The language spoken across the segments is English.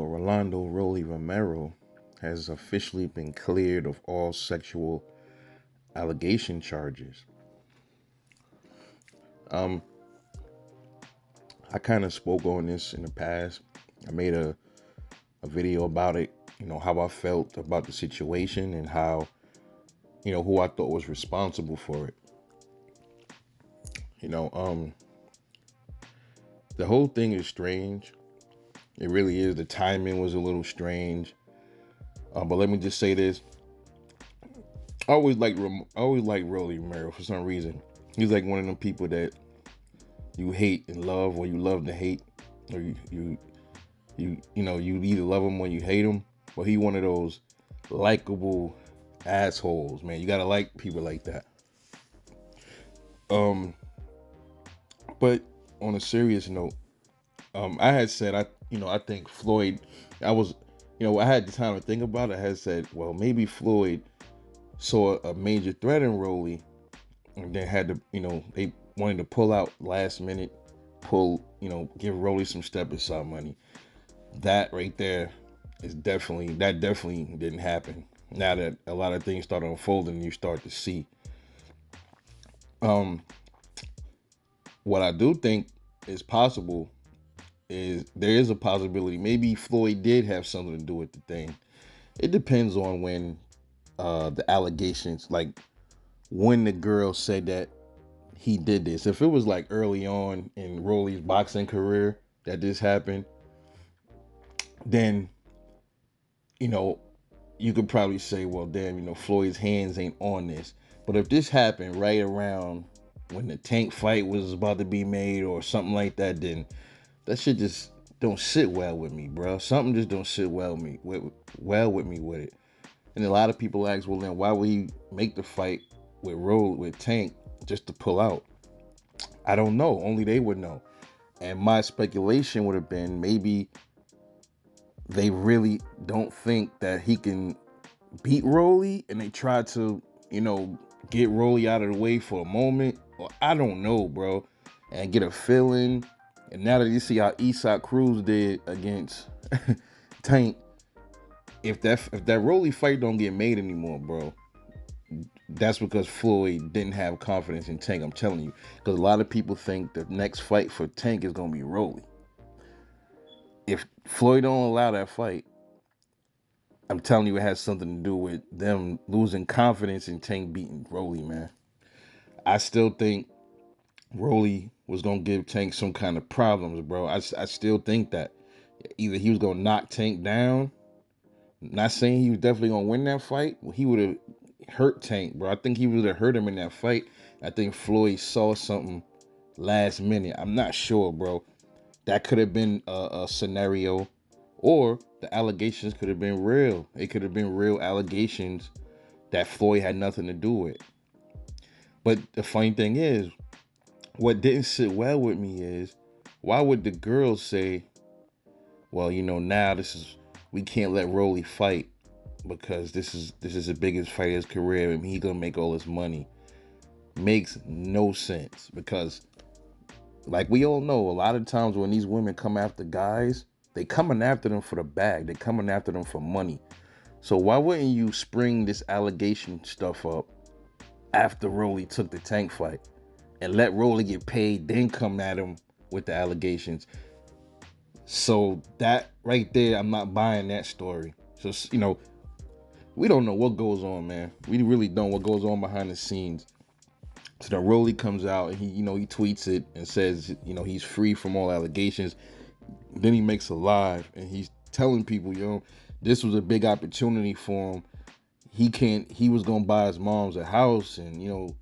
So Rolando Romero has officially been cleared of all sexual allegation charges. Um, I kind of spoke on this in the past. I made a video about it, how I felt about the situation and how, who I thought was responsible for it. You know, um, the whole thing is strange. It really is. The timing was a little strange. But let me just say this. I always like Rolly Romero for some reason. He's like one of them people that you hate and love, or you love to hate, or you either love him or you hate him. But he one of those likable assholes, man. You gotta like people like that. Um, but on a serious note, I had said I think Floyd. I was, I had the time to think about it. I had said, well, maybe Floyd saw a major threat in Rolly, and then had to, they wanted to pull out last minute, give Rolly some step aside money. That right there that definitely didn't happen. Now that a lot of things start unfolding, you start to see. Um, what I do think is possible is there is a possibility maybe Floyd did have something to do with the thing. It depends on when the allegations, like when the girl said that he did this. If it was like early on in Rolly's boxing career that this happened, then you know you could probably say, well, damn, Floyd's hands ain't on this. But if this happened right around when the Tank fight was about to be made or something like that, then that shit just don't sit well with me, bro. Something just don't sit well with me with it. And a lot of people ask, well, then why would he make the fight with Tank just to pull out? I don't know. Only they would know. And my speculation would have been maybe they really don't think that he can beat Rolly, and they try to, get Rolly out of the way for a moment. Or I don't know, bro. And get a feeling. And now that you see how Isak Cruz did against Tank, if that Rolly fight don't get made anymore, bro, that's because Floyd didn't have confidence in Tank. I'm telling you, because a lot of people think the next fight for Tank is gonna be Rolly. If Floyd don't allow that fight, I'm telling you, it has something to do with them losing confidence in Tank beating Rolly, man. I still think Rolly was gonna give Tank some kind of problems, bro. I still think that either he was gonna knock Tank down. Not saying he was definitely gonna win that fight. Well, he would have hurt Tank, bro. I think he would have hurt him in that fight. I think Floyd saw something last minute. I'm not sure, bro. That could have been a scenario, or the allegations could have been real. It could have been real allegations that Floyd had nothing to do with. But the funny thing is, what didn't sit well with me is, why would the girls say, well, now we can't let Rolly fight because this is the biggest fight of his career and he's gonna make all this money. Makes no sense, because like we all know, a lot of times when these women come after guys, they coming after them for the bag. They coming after them for money. So why wouldn't you spring this allegation stuff up after Rolly took the Tank fight and let Rolly get paid, then come at him with the allegations? So that right there, I'm not buying that story. So we don't know what goes on, man. We really don't what goes on behind the scenes. So then Rolly comes out and he tweets it and says, he's free from all allegations. Then he makes a live and he's telling people, this was a big opportunity for him. He was gonna buy his mom's a house, and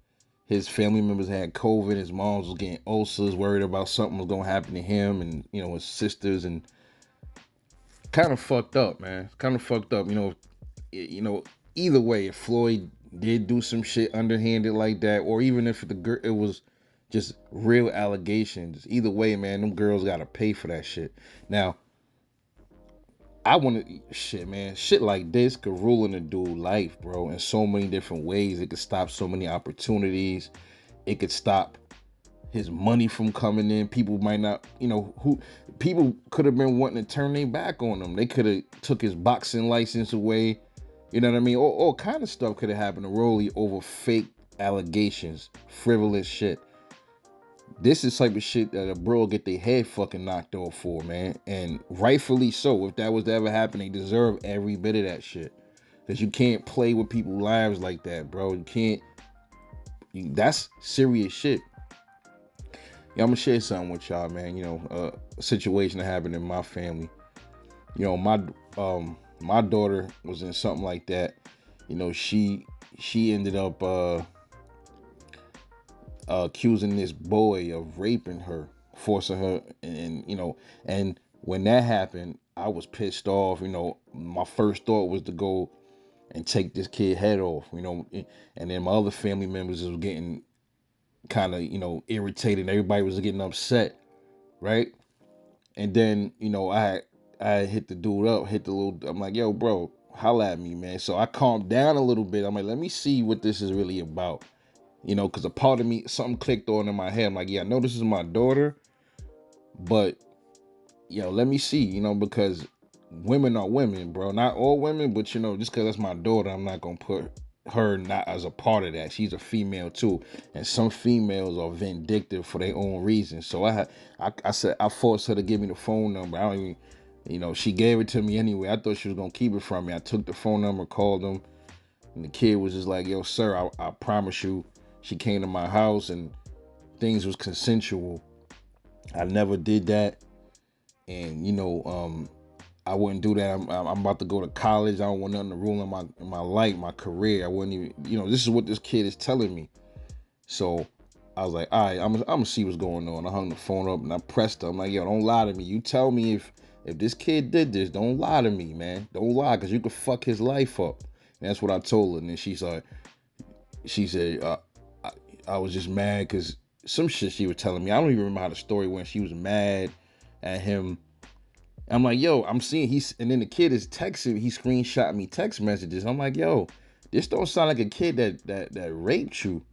his family members had COVID. His mom was getting ulcers, worried about something was gonna happen to him and his sisters, and kind of fucked up, man. Kind of fucked up. Either way, if Floyd did do some shit underhanded like that, or even if it was just real allegations, either way, man, them girls gotta pay for that shit. Now, I want to shit, man. Shit like this could ruin a dude life, bro, in so many different ways. It could stop so many opportunities. It could stop, his money from coming in. People might not, who people could have been wanting to turn their back on him. They could have took his boxing license away. You know what I mean? All kind of stuff could have happened to Rolly over fake allegations, frivolous shit. This is type of shit that a bro get their head fucking knocked off for, man. And rightfully so. If that was to ever happen, they deserve every bit of that shit. Because you can't play with people's lives like that, bro. You can't. That's serious shit. Yeah, I'm gonna share something with y'all, man. A situation that happened in my family. My daughter was in something like that. She ended up accusing this boy of raping her, forcing her, and when that happened, I was pissed off. My first thought was to go and take this kid head off. And then my other family members was getting kind of irritated. Everybody was getting upset, right? And then I hit the dude up, hit the little. I'm like, yo, bro, holla at me, man. So I calmed down a little bit. I'm like, let me see what this is really about. Because a part of me, something clicked on in my head. I'm like, yeah, I know this is my daughter, but let me see, because women are women, bro. Not all women, but just because that's my daughter, I'm not gonna put her not as a part of that. She's a female too, and some females are vindictive for their own reasons. So I said I forced her to give me the phone number. I don't even, she gave it to me anyway. I thought she was gonna keep it from me. I took the phone number, called them, and the kid was just like, yo, sir, I promise you, she came to my house and things was consensual. I never did that, and I wouldn't do that. I'm about to go to college. I don't want nothing to rule in my life, my career. I wouldn't even, this is what this kid is telling me. So I was like, all right, I'm gonna see what's going on. I hung the phone up and I pressed her. I'm like, yo, don't lie to me. You tell me if this kid did this. Don't lie to me, man. Don't lie, because you could fuck his life up. And that's what I told her. And then she said, I was just mad because some shit she was telling me. I don't even remember how the story went. She was mad at him. I'm like, yo, I'm seeing and then the kid is texting. He screenshot me text messages. I'm like, yo, this don't sound like a kid that raped you.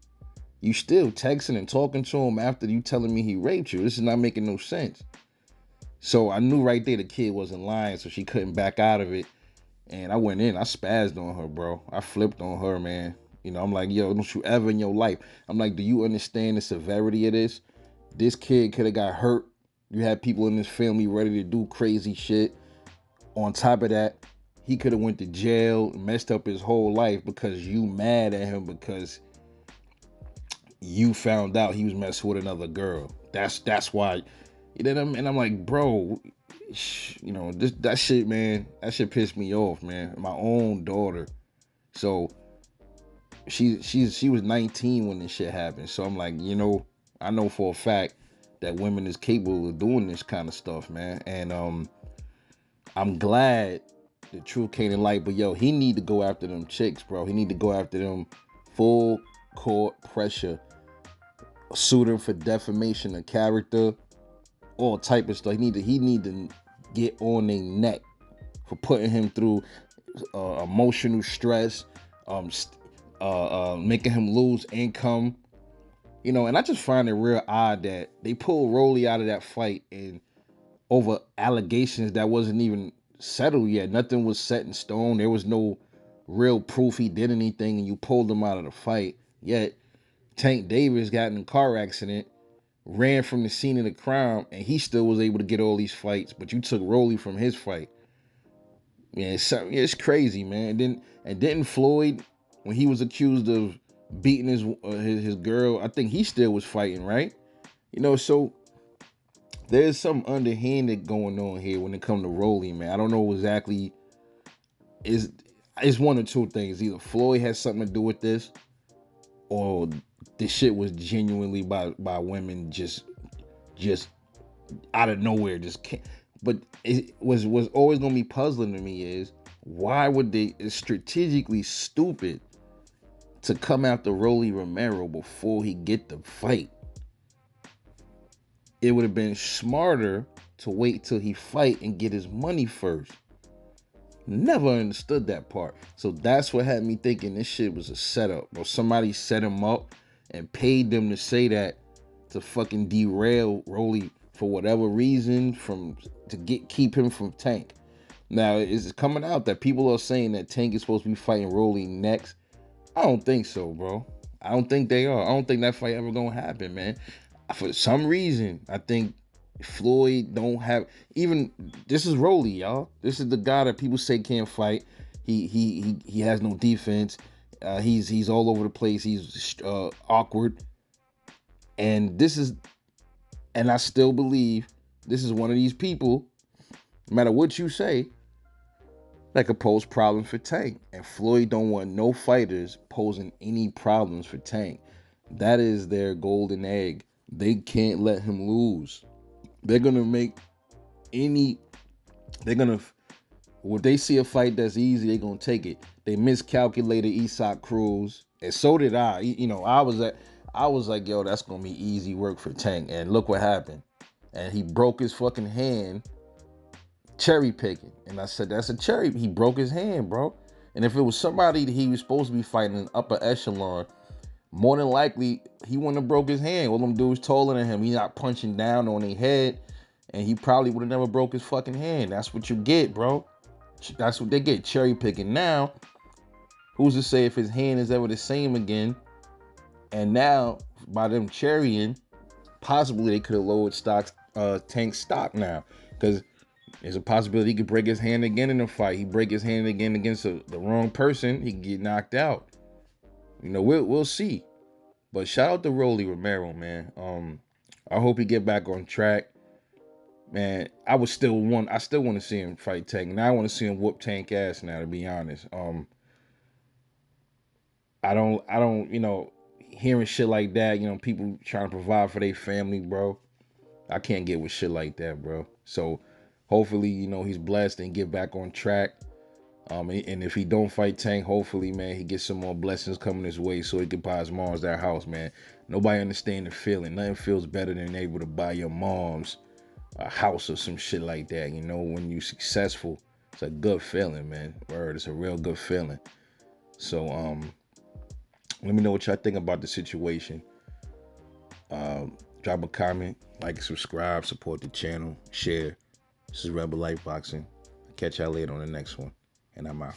You still texting and talking to him after you telling me he raped you. This is not making no sense. So I knew right there the kid wasn't lying, so she couldn't back out of it. And I went in, I spazzed on her, bro. I flipped on her, man. I'm like, yo, don't you ever in your life. I'm like, do you understand the severity of this? This kid could have got hurt. You had people in this family ready to do crazy shit. On top of that, he could have went to jail, messed up his whole life because you mad at him because you found out he was messing with another girl. That's why. And I'm like, bro, that shit, man. That shit pissed me off, man. My own daughter. So she was 19 when this shit happened. So I'm like, I know for a fact that women is capable of doing this kind of stuff, man. And I'm glad the truth came to light. But yo, he need to go after them chicks, bro. He need to go after them full court pressure, sue them for defamation of character, all type of stuff. He need to get on their neck for putting him through emotional stress, making him lose income. And I just find it real odd that they pulled Rolly out of that fight and over allegations that wasn't even settled yet. Nothing was set in stone. There was no real proof he did anything, and you pulled him out of the fight. Yet Tank Davis got in a car accident, ran from the scene of the crime, and he still was able to get all these fights. But you took Rolly from his fight. Yeah, it's crazy, man. Didn't Floyd, when he was accused of beating his girl, I think he still was fighting, right? So there's some underhanded going on here when it comes to Rolly, man. I don't know exactly. It's one or two things. Either Floyd has something to do with this, or this shit was genuinely by women just out of nowhere, just can't. But it was always gonna be puzzling to me is why would they? It's strategically stupid to come after Rolly Romero before he get the fight. It would have been smarter to wait till he fight and get his money first. Never understood that part. So that's what had me thinking this shit was a setup, or somebody set him up and paid them to say that to fucking derail Rolly for whatever reason to keep him from Tank. Now it's coming out that people are saying that Tank is supposed to be fighting Rolly next. I don't think so, bro. I don't think they are. I don't think that fight ever gonna happen, man. For some reason, I think Floyd don't have even. This is Rolly, y'all. This is the guy that people say can't fight. He has no defense. He's all over the place. He's awkward, and I still believe this is one of these people. No matter what you say, that could pose problems for Tank. And Floyd don't want no fighters posing any problems for Tank. That is their golden egg. They can't let him lose. They're gonna make any. They're gonna. When they see a fight that's easy, they're gonna take it. They miscalculated Isak Cruz, and so did I. I was like, yo, that's gonna be easy work for Tank. And look what happened. And he broke his fucking hand cherry picking. And I said, that's a cherry. He broke his hand, bro. And if it was somebody that he was supposed to be fighting in upper echelon, more than likely he wouldn't have broke his hand. All them dudes taller than him. He's not punching down on their head, and he probably would have never broke his fucking hand. That's what you get, bro. That's what they get, cherry picking. Now, who's to say if his hand is ever the same again? And now, by them cherrying, possibly they could have lowered Tank's stock now, because there's a possibility he could break his hand again in a fight. He break his hand again against the wrong person, he could get knocked out. We'll see. But shout out to Romero, man. I hope he get back on track. Man, I still want to see him fight Tank. Now I want to see him whoop Tank ass now, to be honest. I don't, hearing shit like that, people trying to provide for their family, bro. I can't get with shit like that, bro. So hopefully, he's blessed and get back on track. And if he don't fight Tank, hopefully, man, he gets some more blessings coming his way so he can buy his mom's that house, man. Nobody understand the feeling. Nothing feels better than able to buy your mom's a house or some shit like that. When you're successful, it's a good feeling, man. Word, it's a real good feeling. So, let me know what y'all think about the situation. Drop a comment, like, subscribe, support the channel, share. This is Rebel Life Boxing. Catch y'all later on the next one. And I'm out.